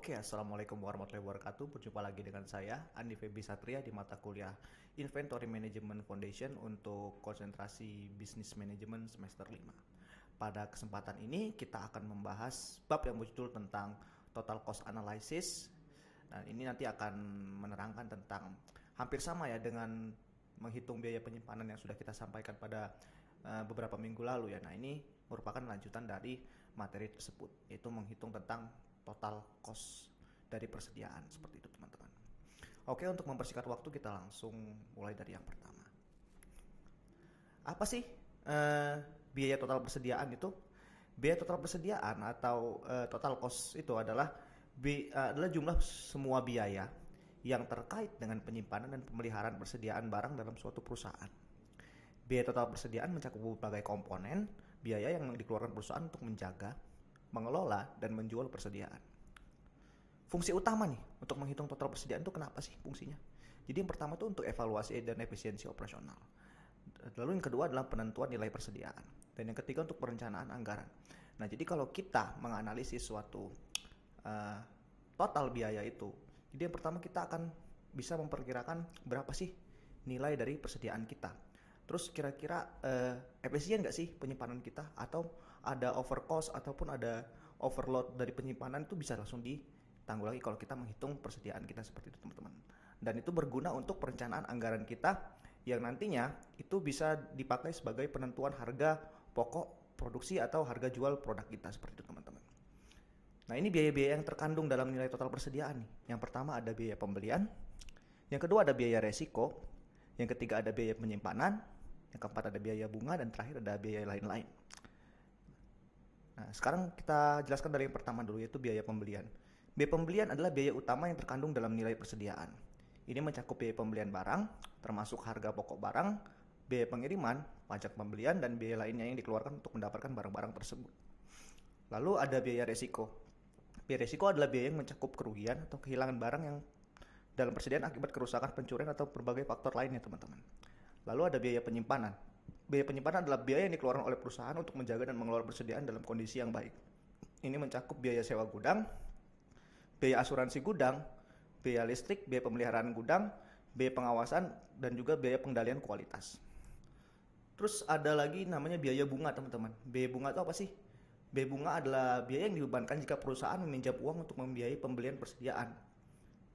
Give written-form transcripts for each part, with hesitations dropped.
Oke, Assalamualaikum warahmatullahi wabarakatuh. Berjumpa lagi dengan saya, Andi Febi Satria di mata kuliah Inventory Management Foundation untuk konsentrasi Bisnis Manajemen semester 5. Pada kesempatan ini, kita akan membahas bab yang berjudul tentang Total Cost Analysis. Dan ini nanti akan menerangkan tentang hampir sama ya dengan menghitung biaya penyimpanan yang sudah kita sampaikan pada beberapa minggu lalu ya. Nah, ini merupakan lanjutan dari materi tersebut, yaitu menghitung tentang total cost dari persediaan, seperti itu teman-teman. Oke, untuk mempersingkat waktu kita langsung mulai dari yang pertama. Apa sih biaya total persediaan itu? Biaya total persediaan atau total cost itu adalah jumlah semua biaya yang terkait dengan penyimpanan dan pemeliharaan persediaan barang dalam suatu perusahaan. Biaya total persediaan mencakup berbagai komponen biaya yang dikeluarkan perusahaan untuk menjaga, mengelola, dan menjual persediaan. Fungsi utama nih untuk menghitung total persediaan itu kenapa sih fungsinya? Jadi yang pertama itu untuk evaluasi dan efisiensi operasional. Lalu yang kedua adalah penentuan nilai persediaan. Dan yang ketiga untuk perencanaan anggaran. Nah, jadi kalau kita menganalisis suatu total biaya itu, jadi yang pertama kita akan bisa memperkirakan berapa sih nilai dari persediaan kita. Terus kira-kira efisien nggak sih penyimpanan kita, atau ada overcost ataupun ada overload dari penyimpanan, itu bisa langsung ditanggulangi kalau kita menghitung persediaan kita seperti itu teman-teman. Dan itu berguna untuk perencanaan anggaran kita yang nantinya itu bisa dipakai sebagai penentuan harga pokok produksi atau harga jual produk kita seperti itu teman-teman. Nah, ini biaya-biaya yang terkandung dalam nilai total persediaan nih. Yang pertama ada biaya pembelian, yang kedua ada biaya resiko, yang ketiga ada biaya penyimpanan, yang keempat ada biaya bunga, dan terakhir ada biaya lain-lain. Nah, sekarang kita jelaskan dari yang pertama dulu, yaitu biaya pembelian. Biaya pembelian adalah biaya utama yang terkandung dalam nilai persediaan. Ini mencakup biaya pembelian barang, termasuk harga pokok barang, biaya pengiriman, pajak pembelian, dan biaya lainnya yang dikeluarkan untuk mendapatkan barang-barang tersebut. Lalu ada biaya resiko. Biaya resiko adalah biaya yang mencakup kerugian atau kehilangan barang yang dalam persediaan akibat kerusakan, pencurian, atau berbagai faktor lainnya teman-teman. Lalu ada biaya penyimpanan. Biaya penyimpanan adalah biaya yang dikeluarkan oleh perusahaan untuk menjaga dan mengelola persediaan dalam kondisi yang baik. Ini mencakup biaya sewa gudang, biaya asuransi gudang, biaya listrik, biaya pemeliharaan gudang, biaya pengawasan, dan juga biaya pengendalian kualitas. Terus ada lagi namanya biaya bunga teman-teman. Biaya bunga itu apa sih? Biaya bunga adalah biaya yang dibebankan jika perusahaan meminjam uang untuk membiayai pembelian persediaan.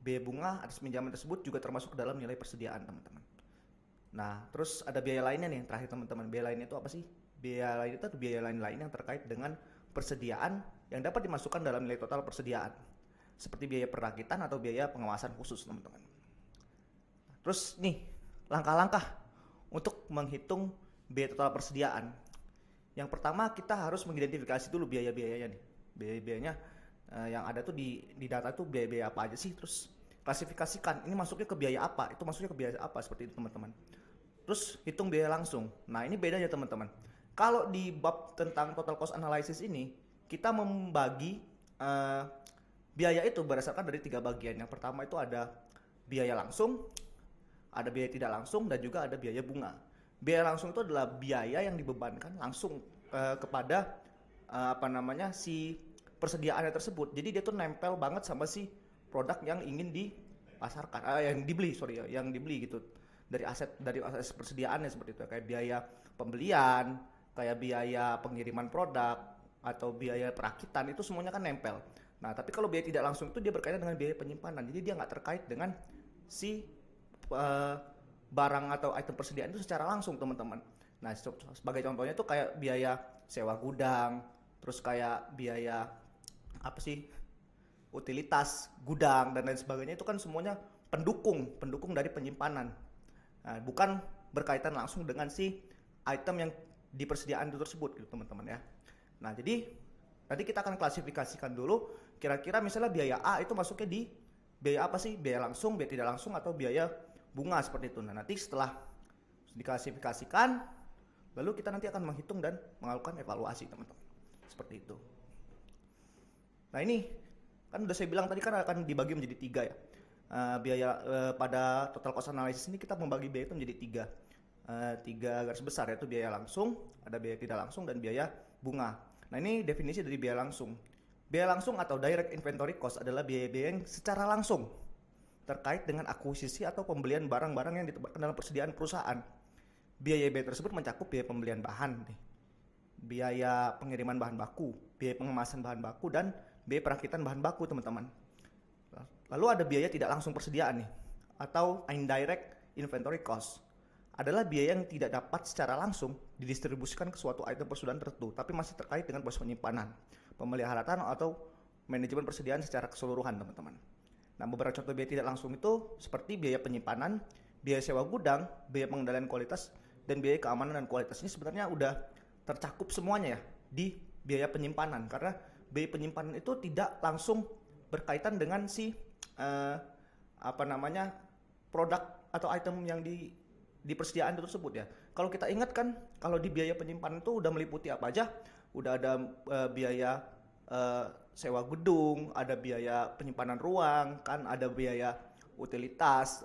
Biaya bunga atas pinjaman tersebut juga termasuk dalam nilai persediaan teman-teman. Nah, terus ada biaya lainnya nih yang terakhir teman-teman. Biaya lainnya itu apa sih? Biaya lain itu biaya lain-lain yang terkait dengan persediaan yang dapat dimasukkan dalam nilai total persediaan. Seperti biaya perakitan atau biaya pengawasan khusus teman-teman. Terus nih, langkah-langkah untuk menghitung biaya total persediaan. Yang pertama kita harus mengidentifikasi dulu biaya-biayanya nih. Biaya-biayanya yang ada tuh di data tuh biaya-biaya apa aja sih. Terus klasifikasikan, ini masuknya ke biaya apa, itu masuknya ke biaya apa, seperti itu teman-teman. Terus hitung biaya langsung. Nah, ini bedanya teman-teman. Kalau di bab tentang total cost analysis ini, kita membagi biaya itu berdasarkan dari 3 bagian. Yang pertama itu ada biaya langsung, ada biaya tidak langsung, dan juga ada biaya bunga. Biaya langsung itu adalah biaya yang dibebankan langsung kepada si persediaannya tersebut. Jadi dia tuh nempel banget sama si produk yang ingin dipasarkan, yang dibeli gitu, dari aset persediaannya seperti itu, kayak biaya pembelian, kayak biaya pengiriman produk, atau biaya perakitan, itu semuanya kan nempel. Nah, tapi kalau biaya tidak langsung itu dia berkaitan dengan biaya penyimpanan, jadi dia nggak terkait dengan si barang atau item persediaan itu secara langsung teman-teman. Nah, sebagai contohnya tuh kayak biaya sewa gudang, terus kayak biaya utilitas gudang dan lain sebagainya, itu kan semuanya pendukung dari penyimpanan. Nah, bukan berkaitan langsung dengan si item yang di persediaan itu tersebut gitu teman-teman ya. Nah, jadi nanti kita akan klasifikasikan dulu kira-kira misalnya biaya A itu masuknya di biaya apa sih? Biaya langsung, biaya tidak langsung, atau biaya bunga seperti itu. Nah, nanti setelah diklasifikasikan, lalu kita nanti akan menghitung dan melakukan evaluasi teman-teman. Seperti itu. Nah, ini kan udah saya bilang tadi kan akan dibagi menjadi 3 ya. Pada total cost analysis ini kita membagi biaya itu menjadi 3 garis besar, yaitu biaya langsung, ada biaya tidak langsung, dan biaya bunga. Nah, ini definisi dari biaya langsung. Biaya langsung atau direct inventory cost adalah biaya-biaya yang secara langsung terkait dengan akuisisi atau pembelian barang-barang yang ditempatkan dalam persediaan perusahaan. Biaya-biaya tersebut mencakup biaya pembelian bahan, biaya pengiriman bahan baku, biaya pengemasan bahan baku, dan biaya perakitan bahan baku, teman-teman. Lalu ada biaya tidak langsung persediaan atau indirect inventory cost. Adalah biaya yang tidak dapat secara langsung didistribusikan ke suatu item persediaan tertentu, tapi masih terkait dengan proses penyimpanan, pemeliharaan atau manajemen persediaan secara keseluruhan, teman-teman. Nah, beberapa contoh biaya tidak langsung itu seperti biaya penyimpanan, biaya sewa gudang, biaya pengendalian kualitas, dan biaya keamanan dan kualitas. Ini sebenarnya udah tercakup semuanya ya di biaya penyimpanan, karena biaya penyimpanan itu tidak langsung berkaitan dengan si produk atau item yang di persediaan tersebut ya. Kalau kita ingat kan, kalau di biaya penyimpanan itu udah meliputi apa aja? Udah ada biaya sewa gedung, ada biaya penyimpanan ruang, kan ada biaya utilitas,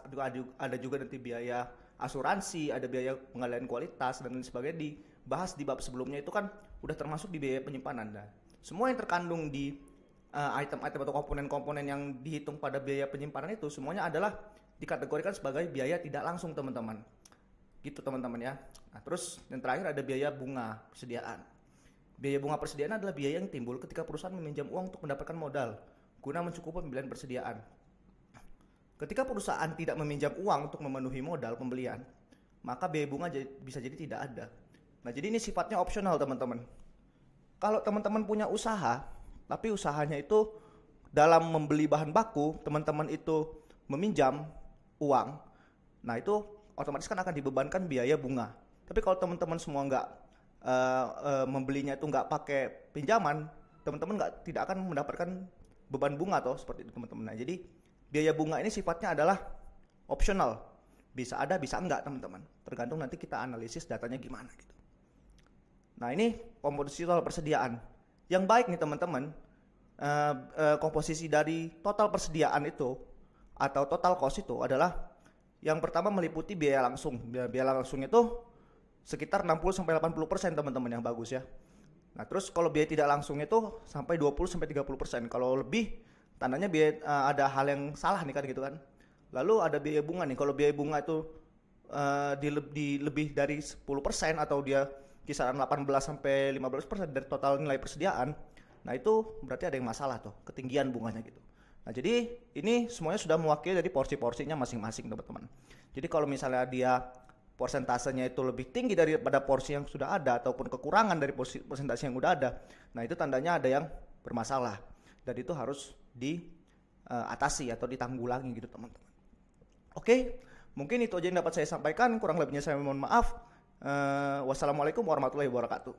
ada juga nanti biaya asuransi, ada biaya pengendalian kualitas dan lain sebagainya. Dibahas di bab sebelumnya itu kan udah termasuk di biaya penyimpanan. Nah, semua yang terkandung di item-item atau komponen-komponen yang dihitung pada biaya penyimpanan itu semuanya adalah dikategorikan sebagai biaya tidak langsung, teman-teman. Gitu, teman-teman ya. Nah, terus yang terakhir ada biaya bunga persediaan. Biaya bunga persediaan adalah biaya yang timbul ketika perusahaan meminjam uang untuk mendapatkan modal guna mencukupi pembelian persediaan. Ketika perusahaan tidak meminjam uang untuk memenuhi modal pembelian, maka biaya bunga bisa jadi tidak ada. Nah, jadi ini sifatnya opsional, teman-teman. Kalau teman-teman punya usaha, tapi usahanya itu dalam membeli bahan baku, teman-teman itu meminjam uang, nah itu otomatis kan akan dibebankan biaya bunga. Tapi kalau teman-teman semua nggak membelinya itu nggak pakai pinjaman, teman-teman tidak akan mendapatkan beban bunga toh, seperti itu, teman-teman. Nah, jadi biaya bunga ini sifatnya adalah opsional, bisa ada bisa enggak, teman-teman, tergantung nanti kita analisis datanya gimana gitu. Nah, ini komposisi total persediaan yang baik nih, teman-teman. Komposisi dari total persediaan itu atau total cost itu adalah yang pertama meliputi biaya langsung. Biaya langsung itu sekitar 60-80%, teman-teman, yang bagus ya. Nah, terus kalau biaya tidak langsung itu sampai 20-30%. Kalau lebih, tandanya biaya ada hal yang salah nih kan gitu kan. Lalu ada biaya bunga nih. Kalau biaya bunga itu di lebih dari 10% atau dia kisaran 18-15% dari total nilai persediaan, nah itu berarti ada yang masalah tuh, ketinggian bunganya gitu. Nah, jadi ini semuanya sudah mewakili dari porsi-porsinya masing-masing, teman-teman. Jadi kalau misalnya dia persentasenya itu lebih tinggi daripada porsi yang sudah ada ataupun kekurangan dari persentase yang sudah ada, nah itu tandanya ada yang bermasalah dan itu harus diatasi atau ditanggulangi gitu, teman-teman. Oke, mungkin itu aja yang dapat saya sampaikan, kurang lebihnya saya mohon maaf. Wassalamualaikum warahmatullahi wabarakatuh.